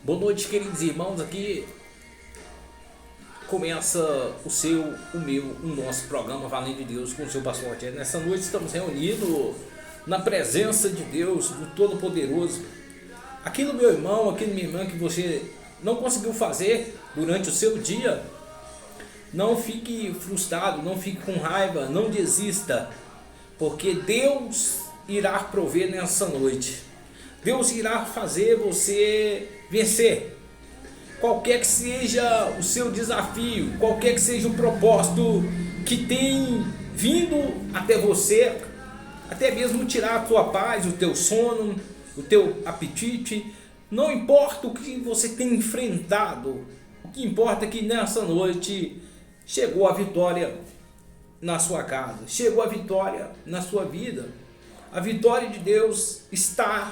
Boa noite, queridos irmãos. Aqui começa o nosso programa Valendo de Deus com o seu pastor Rogério. Nessa noite estamos reunidos na presença de Deus, do Todo-Poderoso. Aquilo, meu irmão, aquilo, minha irmã, que você não conseguiu fazer durante o seu dia, não fique frustrado, não fique com raiva, não desista, porque Deus irá prover nessa noite. Deus irá fazer você vencer. Qualquer que seja o seu desafio, qualquer que seja o propósito que tem vindo até você, até mesmo tirar a tua paz, o teu sono, o teu apetite, não importa o que você tem enfrentado, o que importa é que nessa noite chegou a vitória na sua casa, chegou a vitória na sua vida. A vitória de Deus está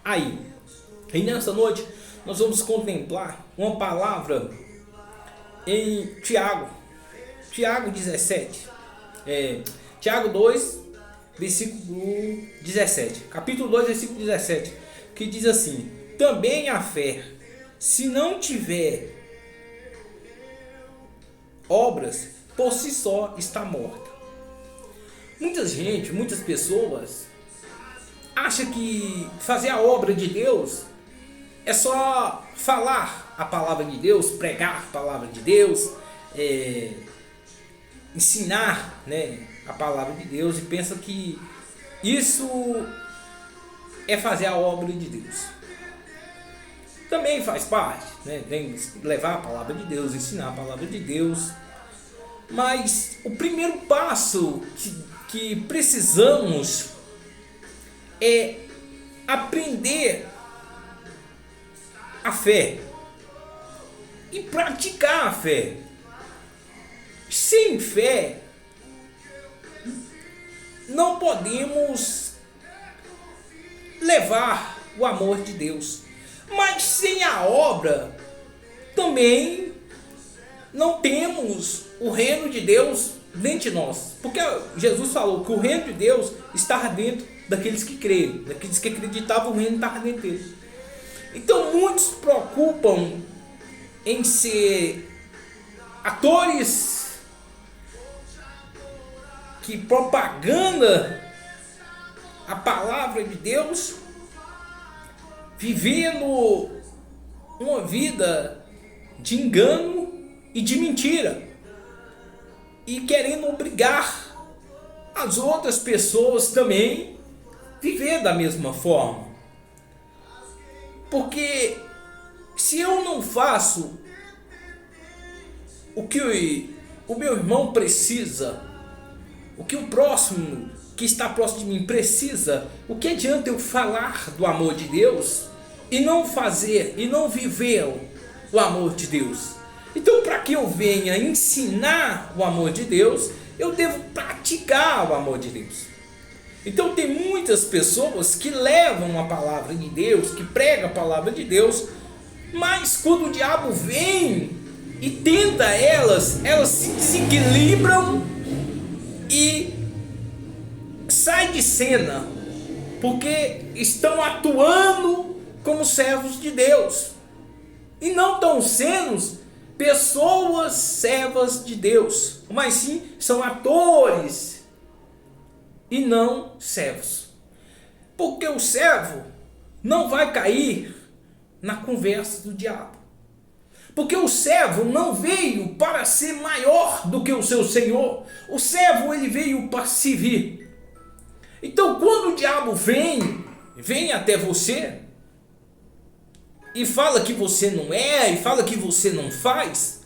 aí. E nessa noite nós vamos contemplar uma palavra em Tiago 17, Tiago 2, versículo 17, capítulo 2, versículo 17, que diz assim: também a fé, se não tiver obras, por si só está morta. Muitas pessoas acham que fazer a obra de Deus é só falar a palavra de Deus, pregar a palavra de Deus, ensinar, a palavra de Deus, e pensa que isso é fazer a obra de Deus. Também faz parte, tem levar a palavra de Deus, ensinar a palavra de Deus, mas o primeiro passo que precisamos é aprender a fé e praticar a fé. Sem fé não podemos levar o amor de Deus, mas sem a obra também não temos o reino de Deus dentro de nós, porque Jesus falou que o reino de Deus está dentro daqueles que creem, daqueles que acreditavam, o reino estava dentro deles. Então muitos se preocupam em ser atores que propaganda a palavra de Deus, vivendo uma vida de engano e de mentira, e querendo obrigar as outras pessoas também a viver da mesma forma. Porque se eu não faço o que o meu irmão precisa, o que o próximo que está próximo de mim precisa, o que adianta eu falar do amor de Deus e não fazer e não viver o amor de Deus? Então, para que eu venha ensinar o amor de Deus, eu devo praticar o amor de Deus. Então tem muitas pessoas que levam a palavra de Deus, que pregam a palavra de Deus, mas quando o diabo vem e tenta elas se desequilibram e saem de cena, porque estão atuando como servos de Deus e não estão sendo pessoas servas de Deus, mas sim são atores e não servos. Porque o servo não vai cair na conversa do diabo. Porque o servo não veio para ser maior do que o seu senhor. O servo, ele veio para servir. Então quando o diabo vem até você e fala que você não é, e fala que você não faz,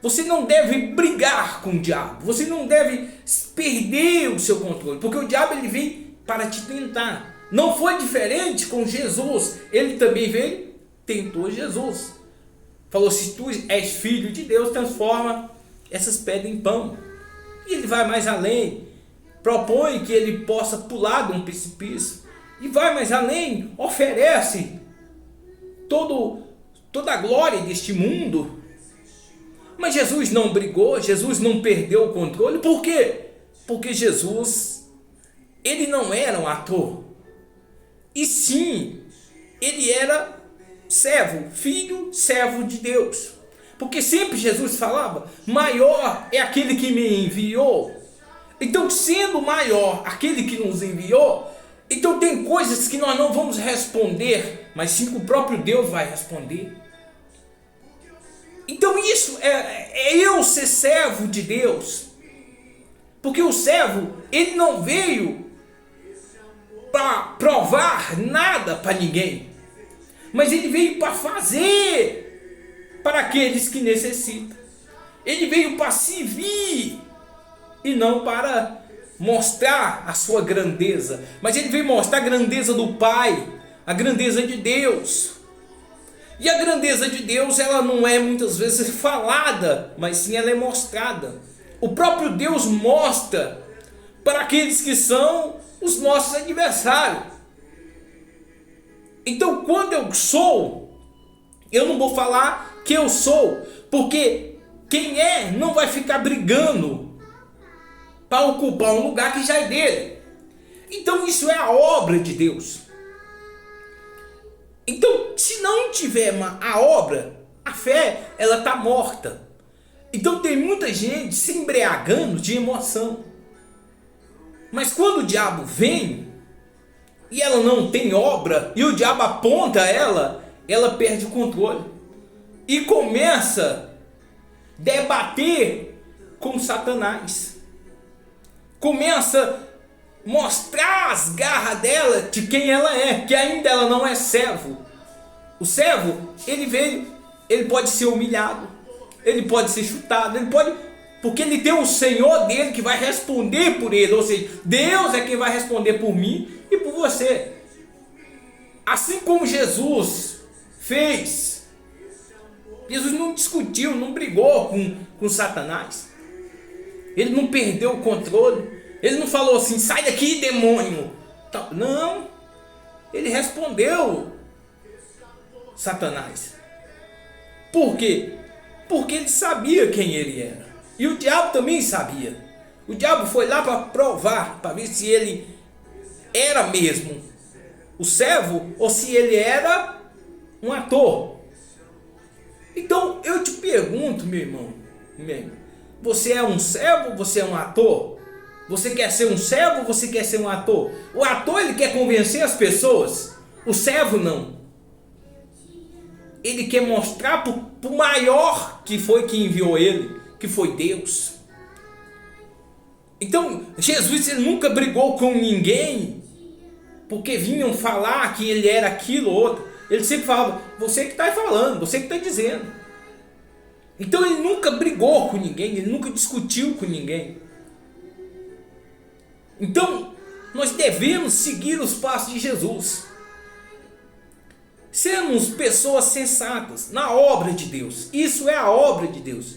você não deve brigar com o diabo, você não deve perder o seu controle, porque o diabo ele vem para te tentar. Não foi diferente com Jesus, ele também veio, tentou Jesus. Falou: se tu és filho de Deus, transforma essas pedras em pão. E ele vai mais além, propõe que ele possa pular de um precipício, e vai mais além, oferece toda a glória deste mundo. Mas Jesus não brigou, Jesus não perdeu o controle. Por quê? Porque Jesus, ele não era um ator, e sim, ele era servo, filho, servo de Deus. Porque sempre Jesus falava, maior é aquele que me enviou. Então, sendo maior aquele que nos enviou, então tem coisas que nós não vamos responder, mas sim que o próprio Deus vai responder. Então isso é eu ser servo de Deus. Porque o servo, ele não veio para provar nada para ninguém, mas ele veio para fazer para aqueles que necessitam. Ele veio para servir e não para mostrar a sua grandeza, mas ele veio mostrar a grandeza do Pai, a grandeza de Deus. E a grandeza de Deus, ela não é muitas vezes falada, mas sim ela é mostrada. O próprio Deus mostra para aqueles que são os nossos adversários. Então, quando eu sou, eu não vou falar que eu sou, porque quem é não vai ficar brigando para ocupar um lugar que já é dele. Então, isso é a obra de Deus. Então, se não tiver a obra, a fé, ela está morta. Então tem muita gente se embriagando de emoção. Mas quando o diabo vem e ela não tem obra, e o diabo aponta ela perde o controle. E começa a debater com Satanás. Começa a mostrar as garras dela de quem ela é, que ainda ela não é servo. O servo, ele pode ser humilhado, ele pode ser chutado, ele pode, porque ele tem o Senhor dele que vai responder por ele, ou seja, Deus é quem vai responder por mim e por você. Assim como Jesus fez, Jesus não discutiu, não brigou com Satanás, ele não perdeu o controle, ele não falou assim, sai daqui, demônio, não, ele respondeu Satanás. Por quê? Porque ele sabia quem ele era. E o diabo também sabia. O diabo foi lá para provar, para ver se ele era mesmo o servo ou se ele era um ator. Então eu te pergunto, meu irmão, você é um servo ou você é um ator? Você quer ser um servo ou você quer ser um ator? O ator, ele quer convencer as pessoas. O servo não. Ele quer mostrar para o maior que foi que enviou ele, que foi Deus. Então Jesus, ele nunca brigou com ninguém porque vinham falar que ele era aquilo ou outro. Ele sempre falava, você que está falando, você que está dizendo. Então ele nunca brigou com ninguém, ele nunca discutiu com ninguém. Então nós devemos seguir os passos de Jesus. Sermos pessoas sensatas na obra de Deus. Isso é a obra de Deus.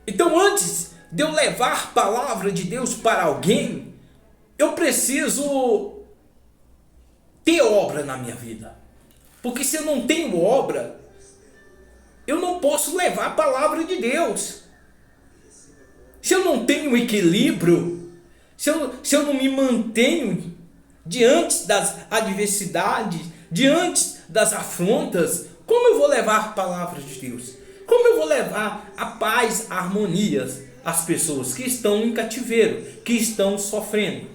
Então antes de eu levar a palavra de Deus para alguém, eu preciso ter obra na minha vida. Porque se eu não tenho obra, eu não posso levar a palavra de Deus. Se eu não tenho equilíbrio, se eu não me mantenho diante das adversidades, diante das afrontas, como eu vou levar a palavra de Deus? Como eu vou levar a paz, a harmonia às pessoas que estão em cativeiro, que estão sofrendo?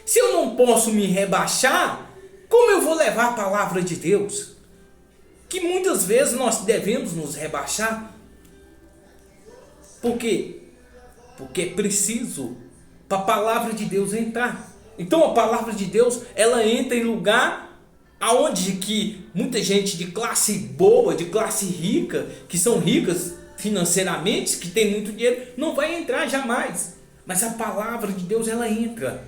Se eu não posso me rebaixar, como eu vou levar a palavra de Deus? Que muitas vezes nós devemos nos rebaixar. Por quê? Porque é preciso para a palavra de Deus entrar. Então a palavra de Deus, ela entra em lugar aonde que muita gente de classe boa, de classe rica, que são ricas financeiramente, que tem muito dinheiro, não vai entrar jamais. Mas a palavra de Deus, ela entra.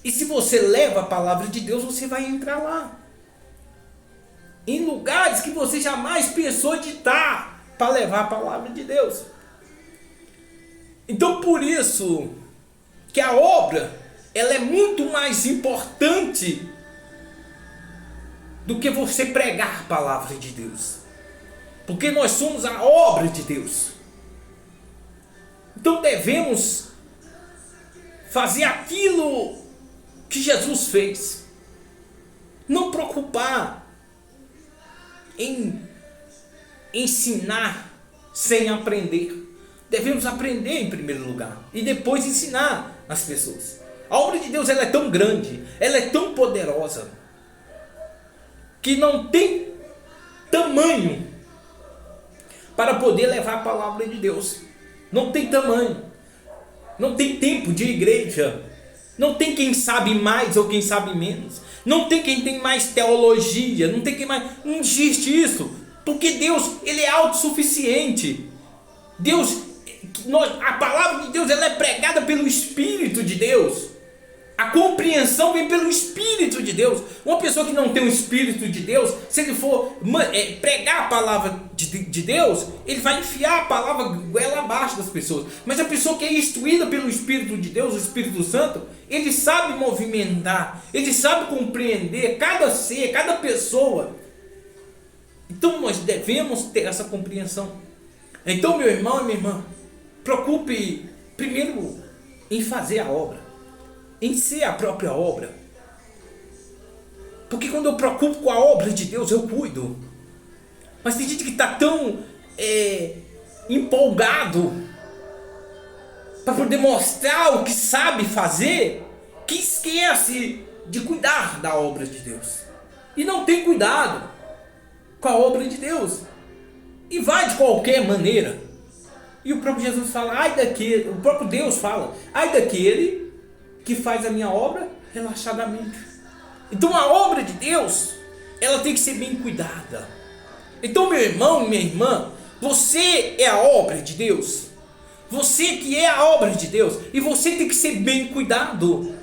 E se você leva a palavra de Deus, você vai entrar lá. Em lugares que você jamais pensou de estar, para levar a palavra de Deus. Então por isso que a obra, ela é muito mais importante do que você pregar a palavra de Deus. Porque nós somos a obra de Deus. Então devemos fazer aquilo que Jesus fez. Não preocupar em ensinar sem aprender. Devemos aprender em primeiro lugar e depois ensinar as pessoas. A obra de Deus ela é tão grande, ela é tão poderosa, que não tem tamanho para poder levar a palavra de Deus. Não tem tamanho, não tem tempo de igreja, não tem quem sabe mais ou quem sabe menos, não tem quem tem mais teologia, não tem quem mais, não existe isso, porque Deus ele é autossuficiente. A palavra de Deus ela é pregada pelo Espírito de Deus. A compreensão vem pelo Espírito de Deus. Uma pessoa que não tem o Espírito de Deus, se ele for pregar a palavra de Deus, ele vai enfiar a palavra goela abaixo das pessoas. Mas a pessoa que é instruída pelo Espírito de Deus, o Espírito Santo, ele sabe movimentar, ele sabe compreender cada ser, cada pessoa. Então nós devemos ter essa compreensão. Então, meu irmão e minha irmã, preocupe primeiro em fazer a obra, em ser a própria obra. Porque quando eu preocupo com a obra de Deus, eu cuido. Mas tem gente que está tão empolgado para poder mostrar o que sabe fazer, que esquece de cuidar da obra de Deus. E não tem cuidado com a obra de Deus. E vai de qualquer maneira. E o próprio Jesus fala, o próprio Deus fala, ai daquele que faz a minha obra relaxadamente. Então a obra de Deus, ela tem que ser bem cuidada. Então, meu irmão, minha irmã, você é a obra de Deus. Você que é a obra de Deus, e você tem que ser bem cuidado.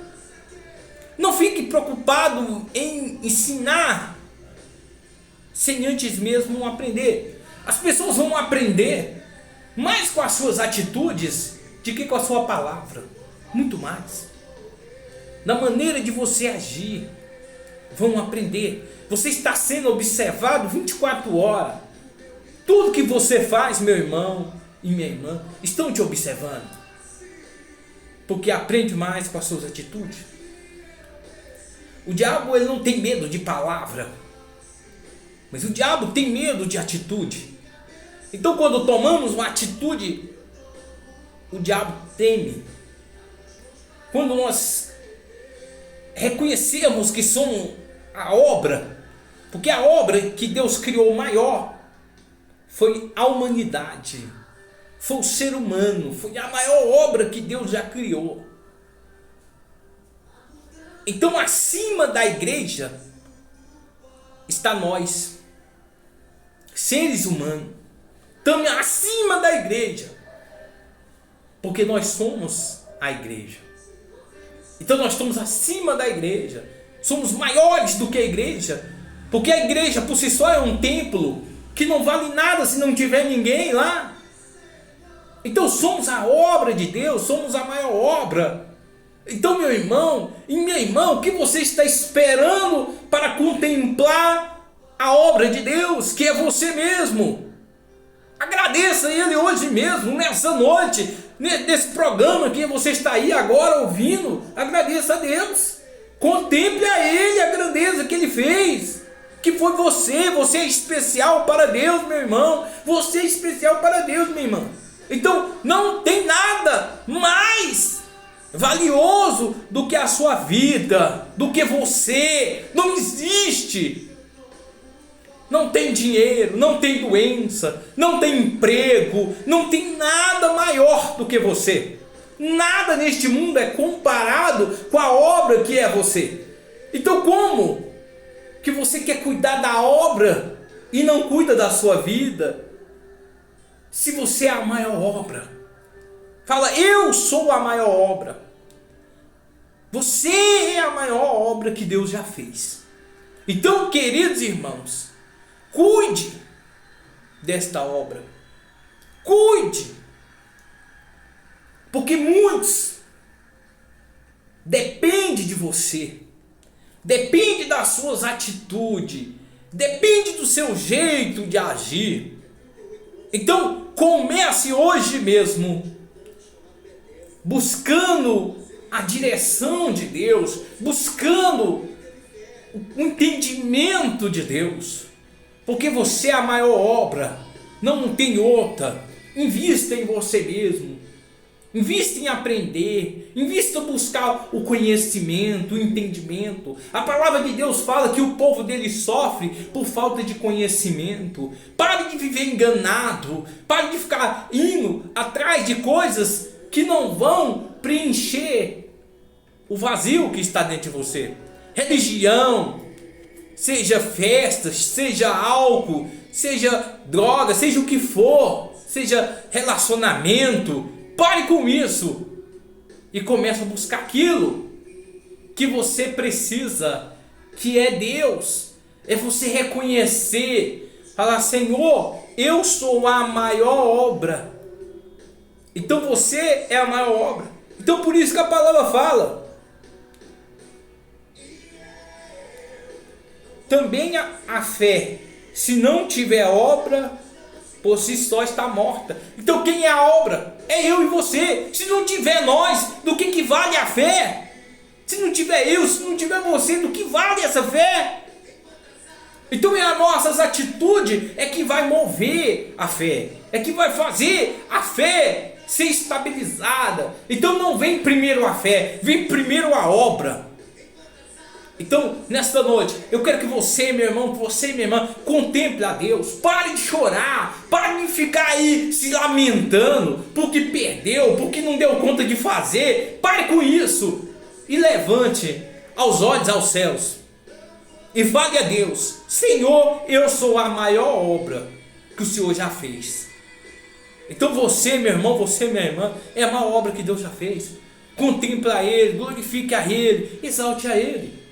Não fique preocupado em ensinar sem antes mesmo aprender. As pessoas vão aprender mais com as suas atitudes do que com a sua palavra. Muito mais. Na maneira de você agir, vão aprender. Você está sendo observado 24 horas. Tudo que você faz, meu irmão e minha irmã, estão te observando. Porque aprende mais com as suas atitudes. O diabo ele não tem medo de palavra, mas o diabo tem medo de atitude. Então quando tomamos uma atitude, o diabo teme. Quando nós reconhecemos que somos a obra, porque a obra que Deus criou maior foi a humanidade, foi o ser humano, foi a maior obra que Deus já criou. Então acima da igreja está nós, seres humanos, estamos acima da igreja, porque nós somos a igreja. Então nós estamos acima da igreja, somos maiores do que a igreja, porque a igreja por si só é um templo que não vale nada se não tiver ninguém lá. Então somos a obra de Deus, somos a maior obra. Então, meu irmão e minha irmã, o que você está esperando para contemplar a obra de Deus, que é você mesmo? Agradeça a Ele hoje mesmo, nessa noite, nesse programa que você está aí agora ouvindo. Agradeça a Deus, contemple a Ele a grandeza que Ele fez, que foi você. Você é especial para Deus, meu irmão, você é especial para Deus, minha irmã. Então não tem nada mais valioso do que a sua vida, do que você. Não existe. Não tem dinheiro, não tem doença, não tem emprego, não tem nada maior do que você. Nada neste mundo é comparado com a obra que é você. Então como que você quer cuidar da obra e não cuida da sua vida, se você é a maior obra? Fala, eu sou a maior obra. Você é a maior obra que Deus já fez. Então, queridos irmãos, cuide desta obra. Cuide. Porque muitos dependem de você. Depende das suas atitudes. Depende do seu jeito de agir. Então, comece hoje mesmo buscando a direção de Deus, buscando o entendimento de Deus, porque você é a maior obra não tem outra. Invista em você mesmo. Invista em aprender, invista em buscar o conhecimento, o entendimento. A palavra de Deus fala que o povo dele sofre por falta de conhecimento. Pare de viver enganado, pare de ficar indo atrás de coisas que não vão preencher o vazio que está dentro de você. Religião, seja festas, seja álcool, seja droga, seja o que for, seja relacionamento. Pare com isso e comece a buscar aquilo que você precisa, que é Deus. É você reconhecer, falar: Senhor, eu sou a maior obra. Então você é a maior obra. Então por isso que a palavra fala. Também a fé, se não tiver obra, por si só está morta. Então quem é a obra? É eu e você. Se não tiver nós, do que vale a fé? Se não tiver eu, se não tiver você, do que vale essa fé? Então é as nossas atitudes é que vai mover a fé, é que vai fazer a fé ser estabilizada. Então não vem primeiro a fé, vem primeiro a obra. Então, nesta noite, eu quero que você, meu irmão, que você, minha irmã, contemple a Deus. Pare de chorar, pare de ficar aí se lamentando porque perdeu, porque não deu conta de fazer. Pare com isso e levante aos olhos aos céus e fale a Deus: Senhor, eu sou a maior obra que o Senhor já fez. Então você, meu irmão, você, minha irmã, é a maior obra que Deus já fez. Contemple a Ele, glorifique a Ele, exalte a Ele.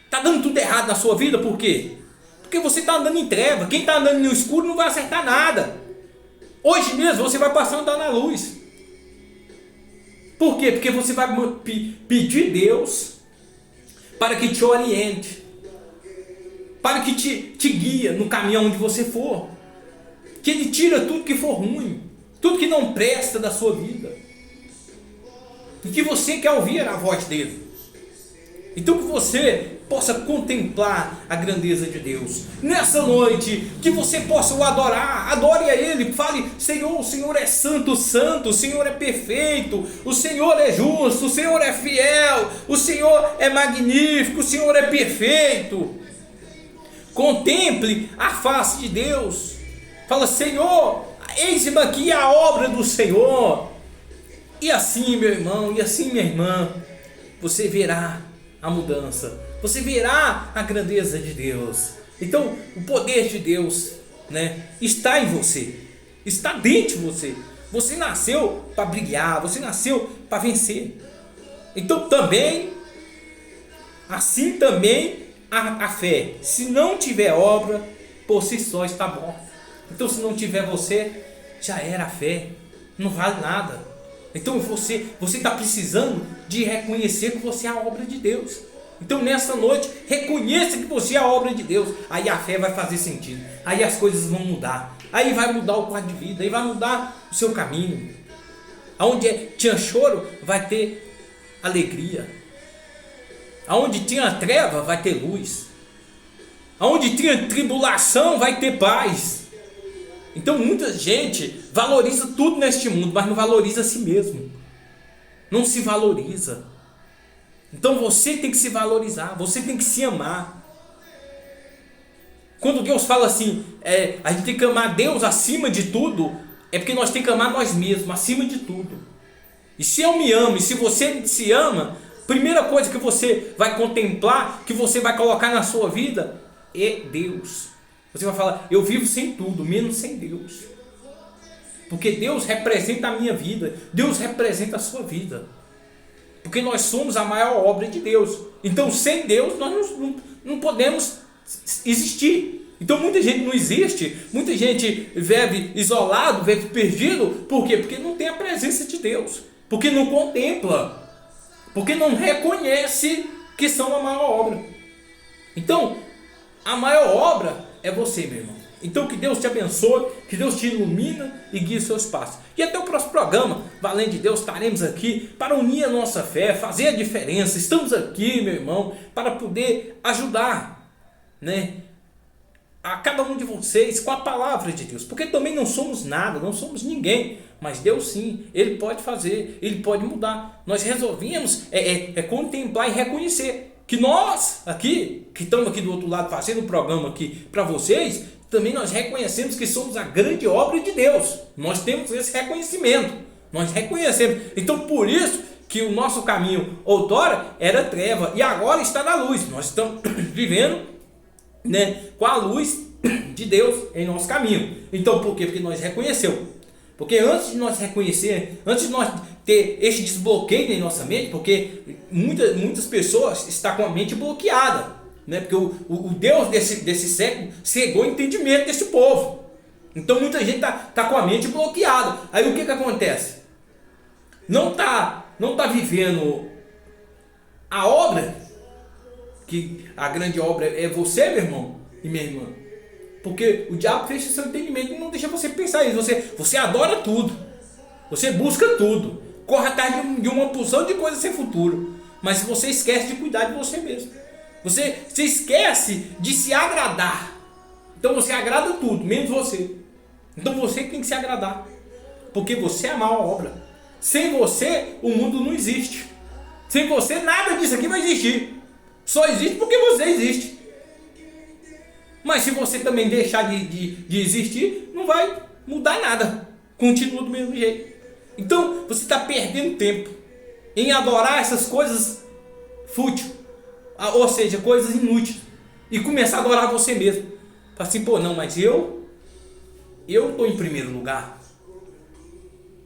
Está dando tudo errado na sua vida, por quê? Porque você está andando em treva. Quem está andando no escuro não vai acertar nada. Hoje mesmo você vai passar a andar na luz. Por quê? Porque você vai pedir Deus para que te oriente, para que te guie no caminho onde você for, que Ele tira tudo que for ruim, tudo que não presta da sua vida, e que você quer ouvir a voz dele. Então que você possa contemplar a grandeza de Deus. Nessa noite, que você possa o adorar. Adore a Ele. Fale: Senhor, o Senhor é santo, santo. O Senhor é perfeito. O Senhor é justo. O Senhor é fiel. O Senhor é magnífico. O Senhor é perfeito. Contemple a face de Deus. Fala: Senhor, eis-me aqui a obra do Senhor. E assim, meu irmão, e assim, minha irmã, você verá a mudança, você verá a grandeza de Deus. Então o poder de Deus, está em você, está dentro de você. Você nasceu para brilhar, você nasceu para vencer. Então também, assim também a fé, se não tiver obra, por si só está morta. Então se não tiver você, já era a fé, não vale nada. Então você está precisando de reconhecer que você é a obra de Deus. Então nessa noite, reconheça que você é a obra de Deus. Aí a fé vai fazer sentido. Aí as coisas vão mudar. Aí vai mudar o quadro de vida. Aí vai mudar o seu caminho. Onde tinha choro, vai ter alegria. Onde tinha treva, vai ter luz. Onde tinha tribulação, vai ter paz. Então muita gente valoriza tudo neste mundo, mas não valoriza a si mesmo. Não se valoriza. Então você tem que se valorizar, você tem que se amar. Quando Deus fala assim, a gente tem que amar Deus acima de tudo, é porque nós temos que amar nós mesmos acima de tudo. E se eu me amo, e se você se ama, primeira coisa que você vai contemplar, que você vai colocar na sua vida, é Deus. Você vai falar: eu vivo sem tudo, menos sem Deus. Porque Deus representa a minha vida, Deus representa a sua vida. Porque nós somos a maior obra de Deus. Então sem Deus nós não podemos existir. Então muita gente não existe, muita gente vive isolado, vive perdido. Por quê? Porque não tem a presença de Deus. Porque não contempla. Porque não reconhece que são a maior obra. Então a maior obra é você, meu irmão. Então que Deus te abençoe, que Deus te ilumina e guie os seus passos. E até o próximo programa, valendo de Deus, estaremos aqui para unir a nossa fé, fazer a diferença. Estamos aqui, meu irmão, para poder ajudar, a cada um de vocês com a palavra de Deus, porque também não somos nada, não somos ninguém, mas Deus sim, Ele pode fazer, Ele pode mudar. Nós resolvemos contemplar e reconhecer que nós aqui, que estamos aqui do outro lado fazendo um programa aqui para vocês, também nós reconhecemos que somos a grande obra de Deus. Nós temos esse reconhecimento, nós reconhecemos. Então por isso que o nosso caminho outrora era treva e agora está na luz. Nós estamos vivendo, né, com a luz de Deus em nosso caminho. Então por quê? Porque nós reconhecemos. Porque antes de nós reconhecer, antes de nós ter esse desbloqueio em nossa mente, porque muitas pessoas estão com a mente bloqueada, né? Porque o Deus desse século cegou o entendimento desse povo. Então muita gente tá com a mente bloqueada. Aí o que acontece? Não tá vivendo a obra, que a grande obra é você, meu irmão e minha irmã. Porque o diabo fecha seu entendimento e não deixa você pensar isso. Você adora tudo. Você busca tudo. Corre atrás de uma porção de coisas sem futuro. Mas você esquece de cuidar de você mesmo. Você esquece de se agradar. Então você agrada tudo, menos você. Então você tem que se agradar. Porque você é a maior obra. Sem você, o mundo não existe. Sem você, nada disso aqui vai existir. Só existe porque você existe. Mas se você também deixar de existir, não vai mudar nada. Continua do mesmo jeito. Então você está perdendo tempo em adorar essas coisas fúteis, ou seja, coisas inúteis, e começar a adorar você mesmo. Fala assim, pô, não, mas eu estou em primeiro lugar.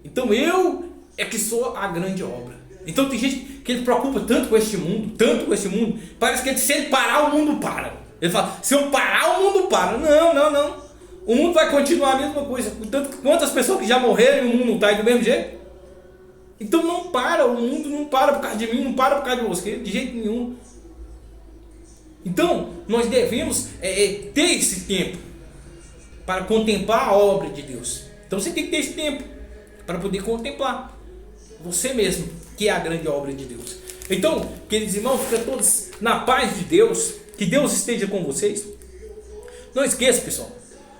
Então eu é que sou a grande obra. Então tem gente que ele preocupa tanto com este mundo, parece que se ele parar, o mundo para. Ele fala, se eu parar, o mundo para. Não. O mundo vai continuar a mesma coisa. Tanto quantas pessoas que já morreram e o mundo não está do mesmo jeito. Então não para, o mundo não para por causa de mim, não para por causa de você, de jeito nenhum. Então nós devemos ter esse tempo para contemplar a obra de Deus. Então você tem que ter esse tempo para poder contemplar você mesmo, que é a grande obra de Deus. Então, queridos irmãos, fica todos na paz de Deus. Que Deus esteja com vocês. Não esqueça, pessoal,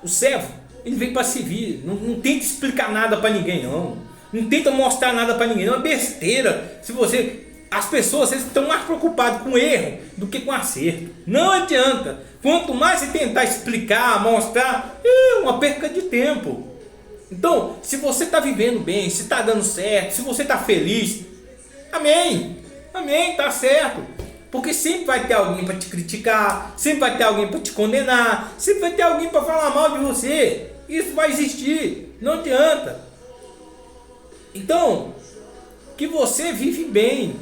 o servo, ele vem para servir. Não tenta explicar nada para ninguém, não. Não tenta mostrar nada para ninguém, não. É besteira. As pessoas estão mais preocupadas com erro do que com acerto. Não adianta. Quanto mais você tentar explicar, mostrar, é uma perca de tempo. Então, se você está vivendo bem, se está dando certo, se você está feliz, amém, tá certo. Porque sempre vai ter alguém para te criticar, sempre vai ter alguém para te condenar, sempre vai ter alguém para falar mal de você. Isso vai existir, não adianta. Então, que você vive bem,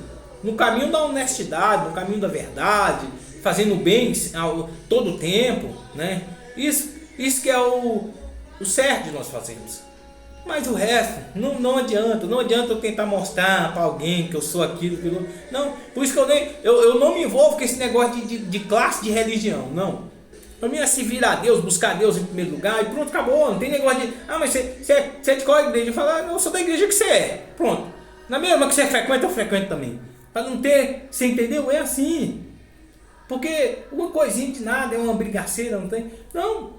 no caminho da honestidade, no caminho da verdade, fazendo bem todo o tempo, né? Isso que é o certo de nós fazermos. Mas o resto, não adianta eu tentar mostrar para alguém que eu sou aquilo, não. Por isso que eu não me envolvo com esse negócio de classe, de religião, não. Para mim é servir a Deus, buscar Deus em primeiro lugar e pronto, acabou. Não tem negócio de, mas você é de qual igreja? Eu falo, eu sou da igreja que você é, pronto. Na mesma que você frequenta, eu frequento também. Para não ter, você entendeu? É assim. Porque uma coisinha de nada, é uma brigaceira, não tem? Não.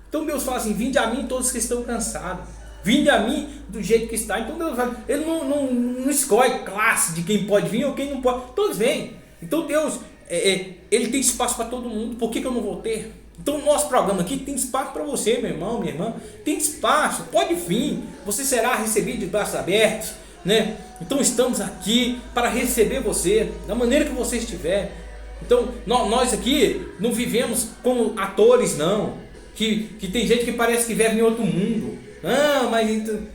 Então Deus fala assim, vinde a mim todos que estão cansados. Vinde a mim do jeito que está. Então Deus fala, Ele não escolhe classe de quem pode vir ou quem não pode. Todos vêm. Então Deus, Ele tem espaço para todo mundo. Por que eu não vou ter? Então o nosso programa aqui tem espaço para você, meu irmão, minha irmã. Tem espaço, pode vir. Você será recebido de braços abertos, né? Então estamos aqui para receber você, da maneira que você estiver. Então nós aqui não vivemos como atores, não. Que tem gente que parece que vive em outro mundo.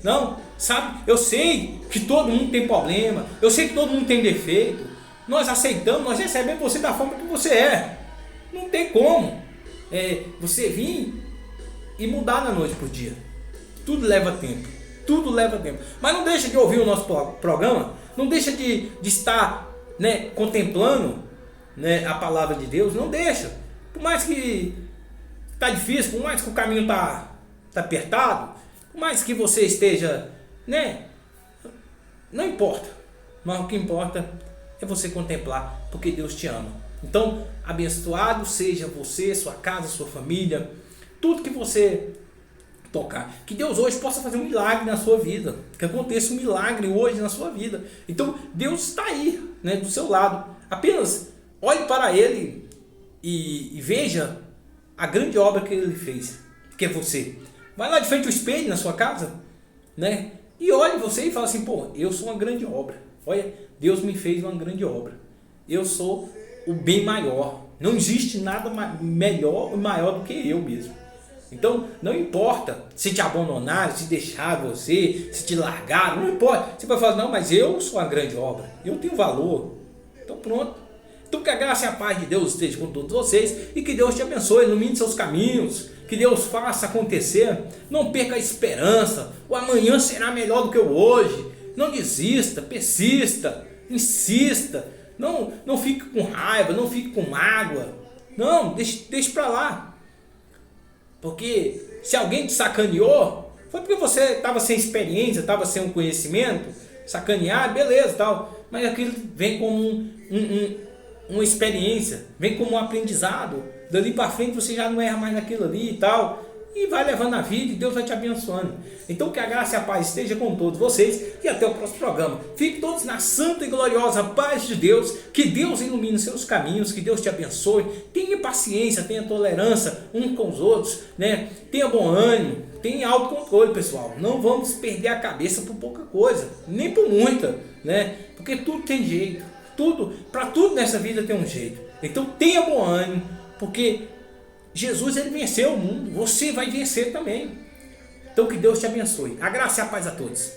Não, sabe? Eu sei que todo mundo tem problema. Eu sei que todo mundo tem defeito. Nós aceitamos, nós recebemos você da forma que você é. Não tem como você vir e mudar da noite para o dia. Tudo leva tempo. Mas não deixa de ouvir o nosso programa. Não deixa de estar, né, contemplando, né, a palavra de Deus. Não deixa. Por mais que está difícil, por mais que o caminho está apertado, por mais que você esteja, né, não importa. Mas o que importa é você contemplar, porque Deus te ama. Então, abençoado seja você, sua casa, sua família, tudo que você tocar. Que Deus hoje possa fazer um milagre na sua vida. Que aconteça um milagre hoje na sua vida. Então, Deus está aí, né, do seu lado. Apenas olhe para Ele e veja a grande obra que Ele fez, que é você. Vai lá de frente ao espelho na sua casa, né? E olhe você e fala assim, pô, eu sou uma grande obra. Olha, Deus me fez uma grande obra. Eu sou o bem maior. Não existe nada melhor ou maior do que eu mesmo. Então, não importa se te abandonaram, se deixaram você, se te largaram, não importa. Você vai falar, não, mas eu sou uma grande obra. Eu tenho valor. Então, pronto. Então, que a graça e a paz de Deus esteja com todos vocês e que Deus te abençoe, ilumine seus caminhos, que Deus faça acontecer. Não perca a esperança. O amanhã será melhor do que o hoje. Não desista, persista, insista. Não fique com raiva, não fique com mágoa. Não, deixe para lá. Porque se alguém te sacaneou, foi porque você estava sem experiência, estava sem um conhecimento, sacanear, beleza, tal. Mas aquilo vem como uma experiência, vem como um aprendizado. Dali para frente você já não erra mais naquilo ali e tal. E vai levando a vida e Deus vai te abençoando. Então que a graça e a paz esteja com todos vocês e até o próximo programa. Fiquem todos na santa e gloriosa paz de Deus. Que Deus ilumine seus caminhos, que Deus te abençoe. Tenha paciência, tenha tolerância uns com os outros, né? Tenha bom ânimo, tenha autocontrole, pessoal. Não vamos perder a cabeça por pouca coisa, nem por muita, né? Porque tudo tem jeito. Para tudo nessa vida tem um jeito. Então tenha bom ânimo, porque Jesus, ele venceu o mundo, você vai vencer também. Então que Deus te abençoe. A graça e a paz a todos.